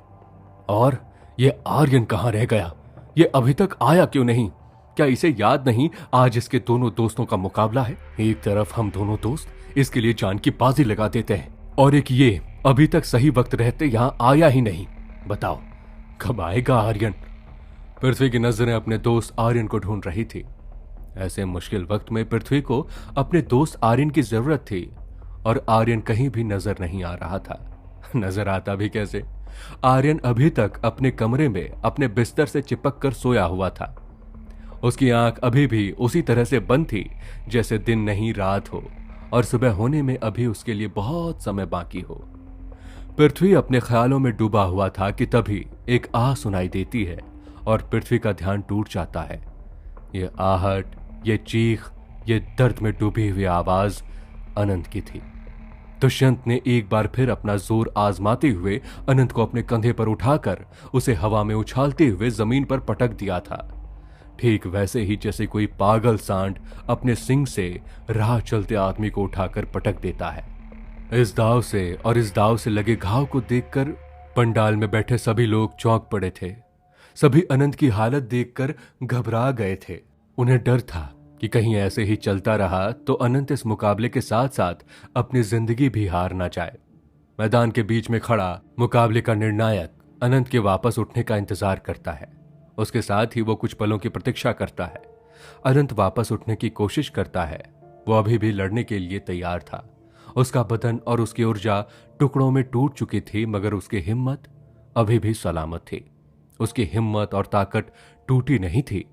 और ये आर्यन कहाँ रह गया? ये अभी तक आया क्यों नहीं? क्या इसे याद नहीं आज इसके दोनों दोस्तों का मुकाबला है? एक तरफ हम दोनों दोस्त इसके लिए जान की बाजी लगा देते हैं और एक ये अभी तक सही वक्त रहते यहाँ आया ही नहीं। बताओ कब आएगा आर्यन? पृथ्वी की नजरें अपने दोस्त आर्यन को ढूंढ रही थी। ऐसे मुश्किल वक्त में पृथ्वी को अपने दोस्त आर्यन की जरूरत थी और आर्यन कहीं भी नजर नहीं आ रहा था। नजर आता भी कैसे? आर्यन अभी तक अपने कमरे में अपने बिस्तर से चिपक कर सोया हुआ था। उसकी आंख अभी भी उसी तरह से बंद थी जैसे दिन नहीं रात हो और सुबह होने में अभी उसके लिए बहुत समय बाकी हो। पृथ्वी अपने ख्यालों में डूबा हुआ था कि तभी एक आह सुनाई देती है और पृथ्वी का ध्यान टूट जाता है। ये आहट, ये चीख, ये दर्द में डूबी हुई आवाज अनंत की थी। दुष्यंत ने एक बार फिर अपना जोर आजमाते हुए अनंत को अपने कंधे पर उठाकर उसे हवा में उछालते हुए जमीन पर पटक दिया था, ठीक वैसे ही जैसे कोई पागल सांड अपने सिंग से राह चलते आदमी को उठाकर पटक देता है। इस दाव से लगे घाव को देखकर पंडाल में बैठे सभी लोग चौंक पड़े थे। सभी अनंत की हालत देखकर घबरा गए थे। उन्हें डर था कि कहीं ऐसे ही चलता रहा तो अनंत इस मुकाबले के साथ साथ अपनी जिंदगी भी हार ना जाए। मैदान के बीच में खड़ा मुकाबले का निर्णायक अनंत के वापस उठने का इंतजार करता है। उसके साथ ही वो कुछ पलों की प्रतीक्षा करता है। अनंत वापस उठने की कोशिश करता है। वो अभी भी लड़ने के लिए तैयार था। उसका बदन और उसकी ऊर्जा टुकड़ों में टूट चुकी थी, मगर उसकी हिम्मत अभी भी सलामत थी। उसकी हिम्मत और ताकत टूटी नहीं थी।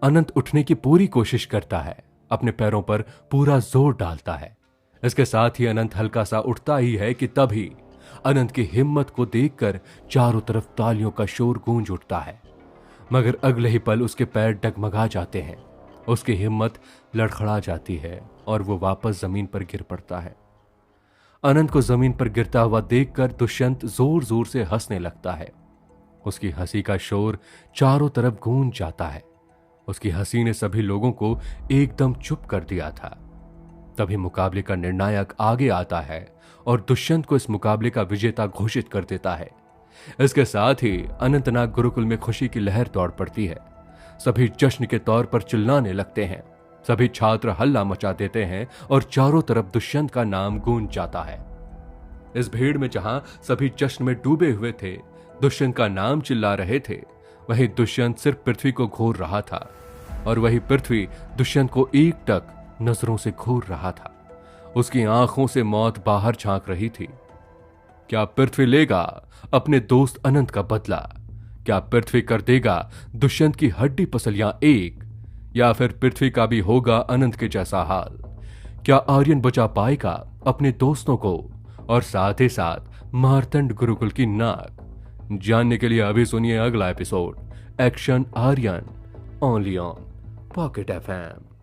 अनंत उठने की पूरी कोशिश करता है, अपने पैरों पर पूरा जोर डालता है। इसके साथ ही अनंत हल्का सा उठता ही है कि तभी अनंत की हिम्मत को देखकर चारों तरफ तालियों का शोर गूंज उठता है, मगर अगले ही पल उसके पैर डगमगा जाते हैं। उसकी हिम्मत लड़खड़ा जाती है और वो वापस जमीन पर गिर पड़ता है। अनंत को जमीन पर गिरता हुआ देखकर दुष्यंत जोर जोर से हंसने लगता है। उसकी हंसी का शोर चारों तरफ गूंज जाता है। उसकी हंसी ने सभी लोगों को एकदम चुप कर दिया था। तभी मुकाबले का निर्णायक आगे आता है और दुष्यंत को इस मुकाबले का विजेता घोषित कर देता है। इसके साथ ही अनंतनाग गुरुकुल में खुशी की लहर दौड़ पड़ती है। सभी जश्न के तौर पर चिल्लाने लगते हैं। सभी छात्र हल्ला मचा देते हैं और चारों तरफ दुष्यंत का नाम गूंज जाता है। इस भीड़ में जहां सभी जश्न में डूबे हुए थे, दुष्यंत का नाम चिल्ला रहे थे, वहीं दुष्यंत सिर्फ पृथ्वी को घूर रहा था और वही पृथ्वी दुष्यंत को एकटक नजरों से घूर रहा था। उसकी आंखों से मौत बाहर झांक रही थी। क्या पृथ्वी लेगा अपने दोस्त अनंत का बदला? क्या पृथ्वी कर देगा दुष्यंत की हड्डी पसलियां एक, या फिर पृथ्वी का भी होगा अनंत के जैसा हाल? क्या आर्यन बचा पाएगा अपने दोस्तों को और साथ ही साथ मार्तंड गुरुकुल की नाक? जानने के लिए अभी सुनिए अगला episode action Aryan, only on pocket FM।